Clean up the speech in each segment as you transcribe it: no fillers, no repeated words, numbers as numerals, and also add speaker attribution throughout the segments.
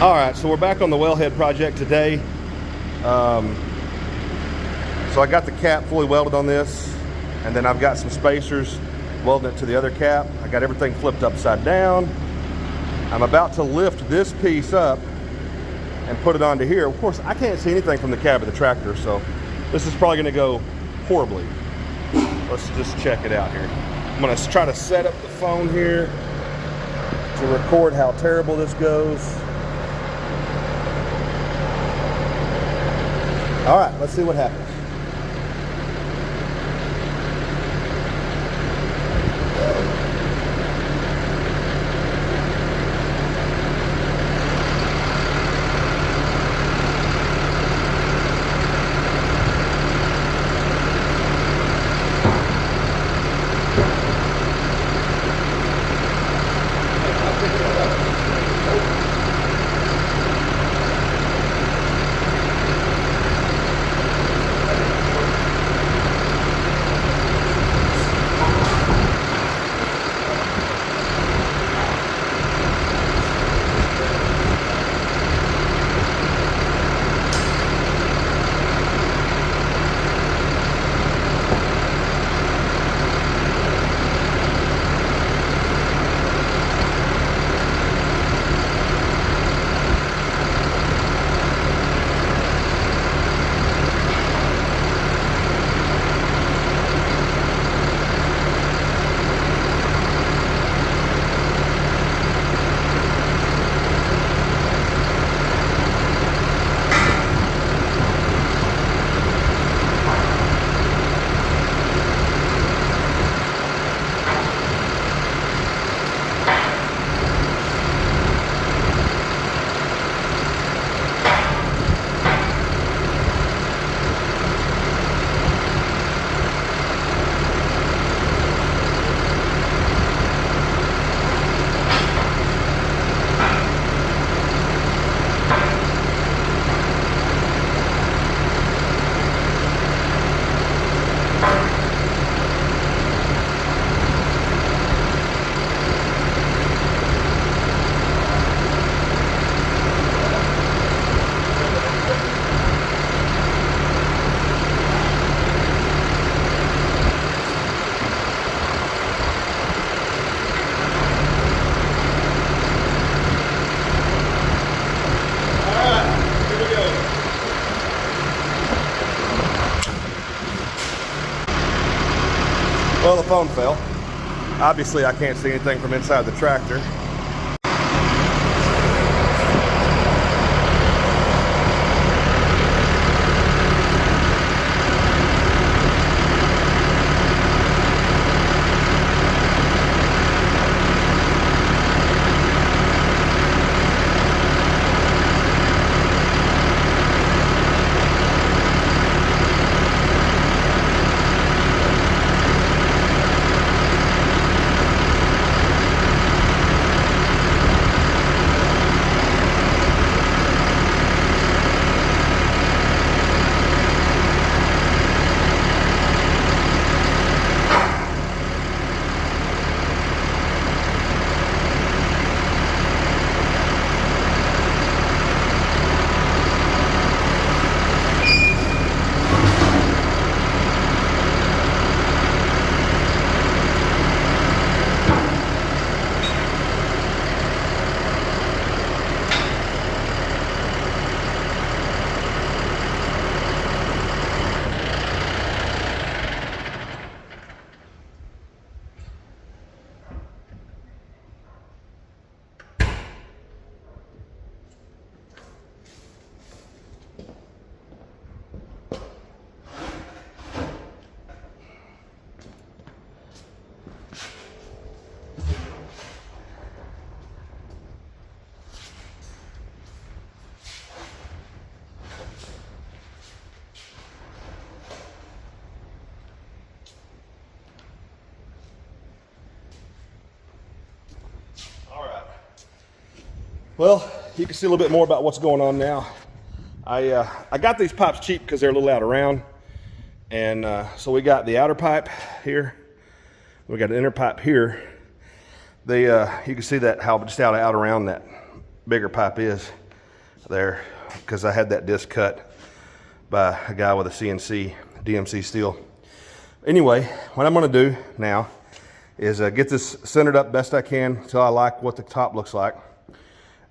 Speaker 1: All right, so we're back on the wellhead project today. So I got the cap fully welded on this, and then I've got some spacers welding it to the other cap. I got everything flipped upside down. I'm about to lift this piece up and put it onto here. Of course, I can't see anything from the cab of the tractor, so this is probably gonna go horribly. Let's just check it out here. I'm gonna try to set up the phone here to record how terrible this goes. All right, let's see what happens. Well, the phone fell. Obviously, I can't see anything from inside the tractor. Well, you can see a little bit more about what's going on now. I got these pipes cheap because they're a little out of round. And so we got the outer pipe here. We got an inner pipe here. You can see that how just out around that bigger pipe is. there because I had that disc cut by a guy with a CNC DMC steel. Anyway, what I'm going to do now is get this centered up best I can until I like what the top looks like.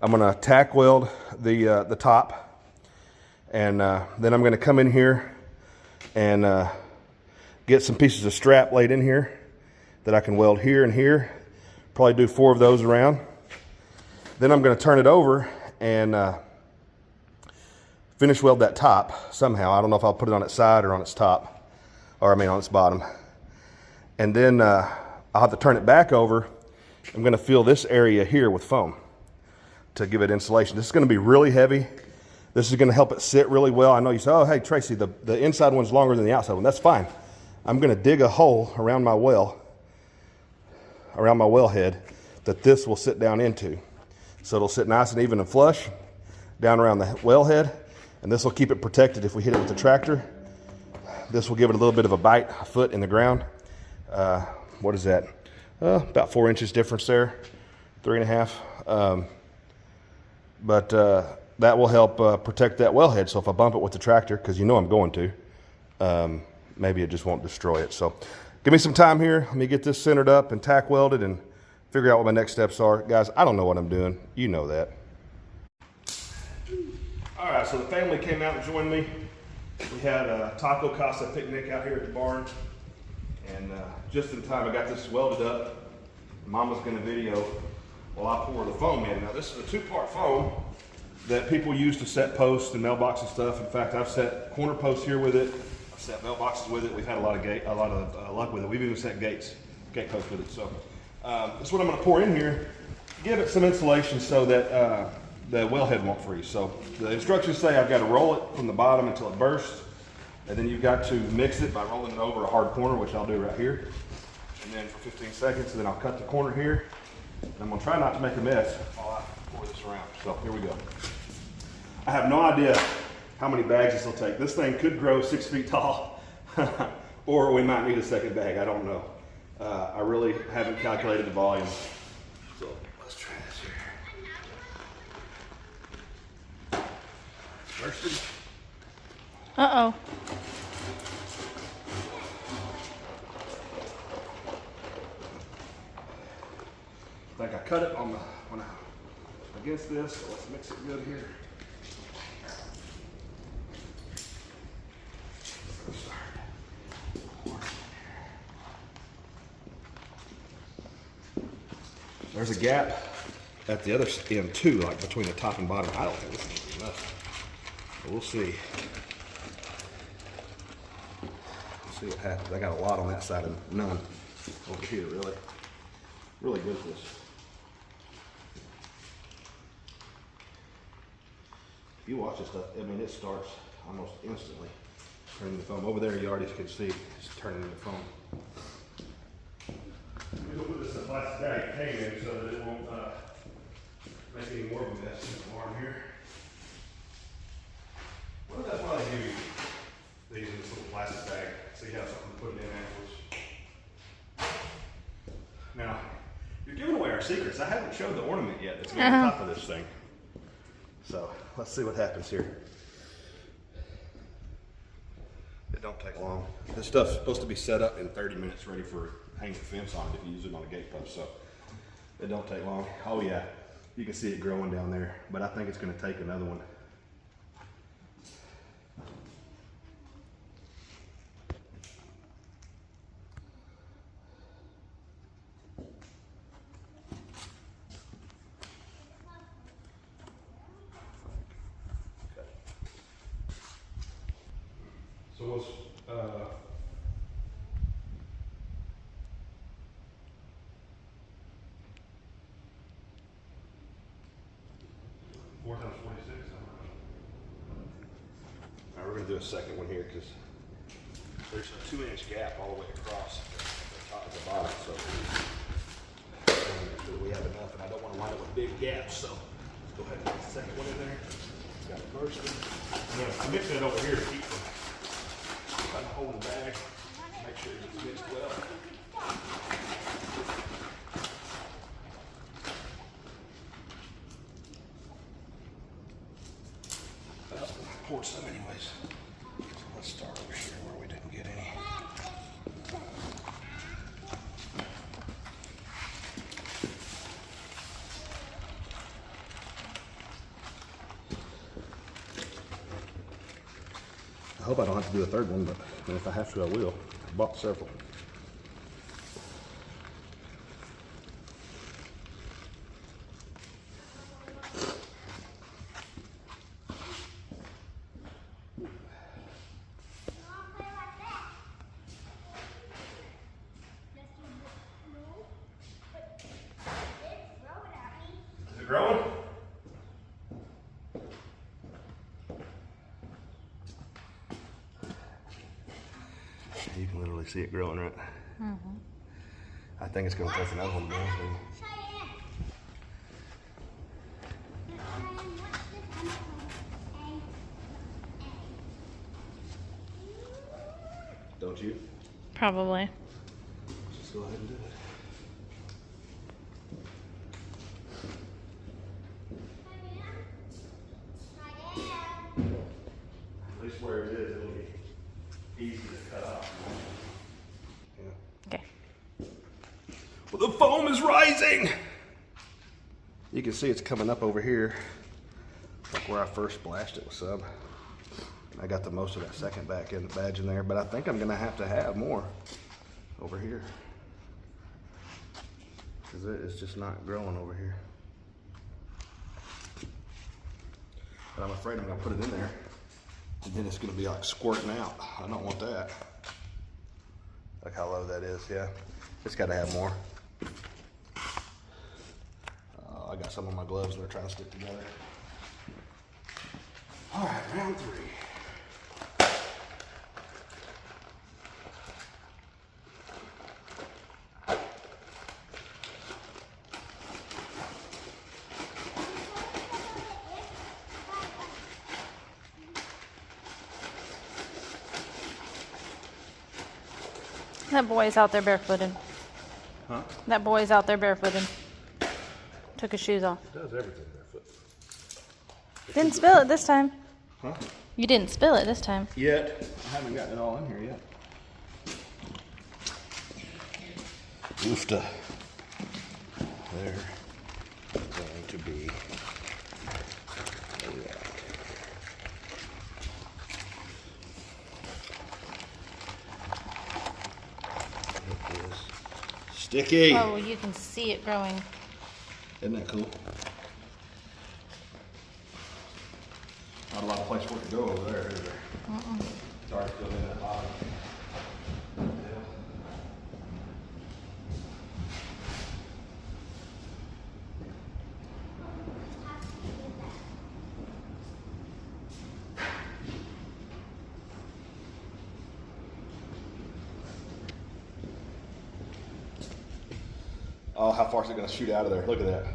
Speaker 1: I'm going to tack weld the top, and then I'm going to come in here and get some pieces of strap laid in here that I can weld here and here. Probably do 4 of those around. Then I'm going to turn it over and finish weld that top somehow. I don't know if I'll put it on its side or on its top, or I mean on its bottom. And then I'll have to turn it back over. I'm going to fill this area here with foam to give it insulation. This is going to be really heavy. This is going to help it sit really well. I know you say, oh, hey, Tracy, the inside one's longer than the outside one. That's fine. I'm going to dig a hole around my well head that this will sit down into. So it'll sit nice and even and flush down around the well head, and this will keep it protected if we hit it with the tractor. This will give it a little bit of a bite, a foot in the ground. What is that? About 4 inches difference there, 3.5. But that will help protect that wellhead. So if I bump it with the tractor, because you know I'm going to, maybe it just won't destroy it. So give me some time here. Let me get this centered up and tack welded and figure out what my next steps are. Guys, I don't know what I'm doing. You know that. All right, so the family came out and joined me. We had a taco casa picnic out here at the barn. And just in time, I got this welded up. Mama's gonna video while I pour the foam in. Now this is a 2-part foam that people use to set posts and mailbox and stuff. In fact, I've set corner posts here with it. I've set mailboxes with it. We've had a lot of luck with it. We've even set gate posts with it. So that's what I'm gonna pour in here. Give it some insulation so that the wellhead won't freeze. So the instructions say I've got to roll it from the bottom until it bursts. And then you've got to mix it by rolling it over a hard corner, which I'll do right here. And then for 15 seconds, and then I'll cut the corner here. And I'm gonna try not to make a mess while I pour this around. So here we go. I have no idea how many bags this will take. This thing could grow 6 feet tall, or we might need a second bag, I don't know. I really haven't calculated the volume. So let's try this here. Bursted.
Speaker 2: Uh-oh.
Speaker 1: I think I cut it on against this, so let's mix it good here. There's a gap at the other end too, like between the top and bottom. I don't think this is enough, but we'll see. See what happens. I got a lot on that side and none over here. Really good at this. If you watch this stuff, I mean, it starts almost instantly turning the foam. Over there, you already can see it's turning into foam. We'll put this in a plastic bag came in so that it won't make any more of a mess in the barn here. Well, that's why they give you these in this little plastic bag, so you have something to put it in afterwards. Now, you're giving away our secrets. I haven't showed the ornament yet that's going on top of this thing. So let's see what happens here. It don't take long. This stuff's supposed to be set up in 30 minutes, ready for hanging a fence on it if you use it on a gate post. So it don't take long. Oh yeah, you can see it growing down there, but I think it's going to take another one. So what's 4 times 46? All right, we're gonna do a second one here because there's a 2-inch gap all the way across the top of the bottom. So make sure we have enough, and I don't want to line it with big gaps. So let's go ahead and put the second one in there. Got it first. I'm mixing it over here to keep from trying to hold the bag. Make sure it's mixed well. poured some anyways. So let's start over here where we didn't get any. I hope I don't have to do a third one, but if I have to, I will. I bought several. Is it growing? You can literally see it growing, right? Mm-hmm. I think it's going to take another one to be honest with you. Don't you?
Speaker 2: Probably.
Speaker 1: Just go ahead and do it. At least where it is, it'll be easy to cut off. Yeah.
Speaker 2: Okay.
Speaker 1: Well, the foam is rising! You can see it's coming up over here, like where I first splashed it with some. I got the most of that second badge in there, but I think I'm gonna have to have more over here because it is just not growing over here. But I'm afraid I'm gonna put it in there and then it's gonna be like squirting out. I don't want that. Like how low that is, yeah. It's gotta have more. I got some on my gloves and they're trying to stick together. All right, round 3.
Speaker 2: That boy's out there barefooted.
Speaker 1: Huh?
Speaker 2: That boy's out there barefooted. Took his shoes off.
Speaker 1: It does everything barefoot.
Speaker 2: Didn't spill it this time.
Speaker 1: Huh?
Speaker 2: You didn't spill it this time.
Speaker 1: Yet. I haven't gotten it all in here yet. Oofta. There is going to be a rack. It is sticky.
Speaker 2: Oh, you can see it growing.
Speaker 1: Isn't that cool? Not a lot of place for it to go over there, is there? It's already filled in that bottom. Oh, how far is it going to shoot out of there? Look at that.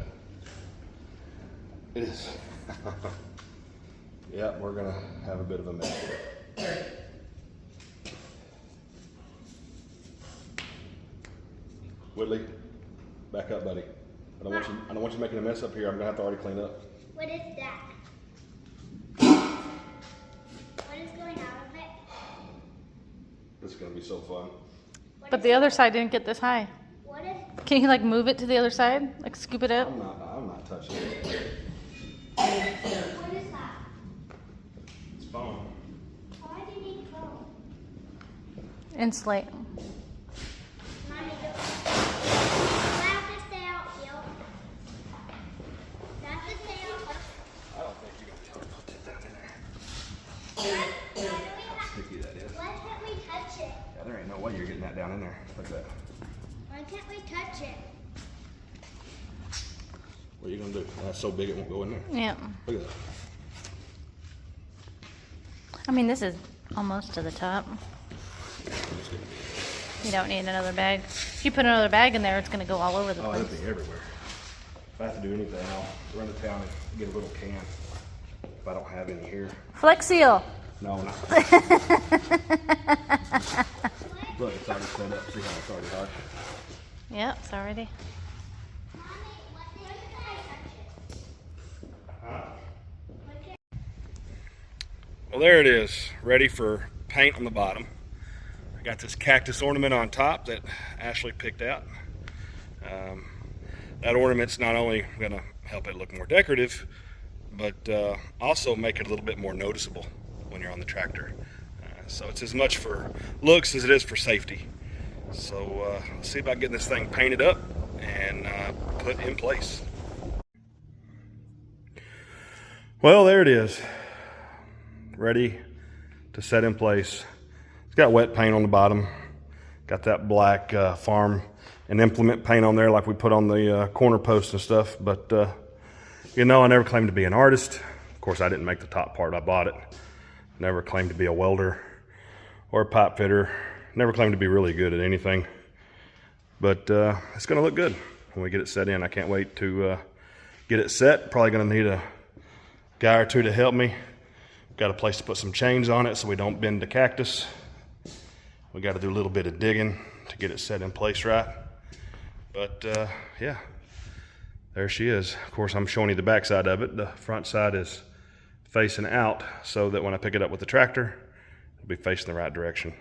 Speaker 1: It is. Yep, we're going to have a bit of a mess with it. Woodley, back up, buddy. I don't want you making a mess up here. I'm going to have to already clean up.
Speaker 3: What is that? What is going out of it?
Speaker 1: This is going to be so fun.
Speaker 2: But the other side didn't get this high.
Speaker 3: What is?
Speaker 2: Can you like move it to the other side? Like scoop it up?
Speaker 1: I'm not touching it.
Speaker 3: What is that?
Speaker 1: It's foam.
Speaker 3: Why do you need foam?
Speaker 2: Insulate.
Speaker 3: Mommy, do have to stay out, yo. Have to stay out.
Speaker 1: I don't think you're going to be able to put that down in there. How sticky that is.
Speaker 3: Why can't we touch it?
Speaker 1: Yeah, there ain't no way you're getting that down in there. Look at that.
Speaker 3: Why can't we touch it?
Speaker 1: What are you going to do? That's so big it won't go in there.
Speaker 2: Yeah.
Speaker 1: Look at that.
Speaker 2: I mean, this is almost to the top. You don't need another bag. If you put another bag in there, it's going to go all over the
Speaker 1: Oh,
Speaker 2: place.
Speaker 1: it'll be everywhere. If I have to do anything, I'll run to town and get a little can. If I don't have any here.
Speaker 2: Flex Seal.
Speaker 1: No, not. Look, it's already set up. See how it's already hard?
Speaker 2: Yep, it's already.
Speaker 3: Mommy, what did I touch it?
Speaker 1: Huh? Well, there it is, ready for paint on the bottom. I got this cactus ornament on top that Ashley picked out. That ornament's not only going to help it look more decorative, but also make it a little bit more noticeable when you're on the tractor. So it's as much for looks as it is for safety. So let's see about getting this thing painted up and put in place. Well, there it is, ready to set in place. It's got wet paint on the bottom, got that black farm and implement paint on there like we put on the corner posts and stuff. But you know, I never claimed to be an artist. Of course, I didn't make the top part, I bought it. Never claimed to be a welder or a pipe fitter. Never claimed to be really good at anything. But it's gonna look good when we get it set in. I can't wait to get it set. Probably gonna need a guy or two to help me. Got a place to put some chains on it so we don't bend the cactus. We got to do a little bit of digging to get it set in place right. But yeah, there she is. Of course, I'm showing you the back side of it. The front side is facing out so that when I pick it up with the tractor, it'll be facing the right direction.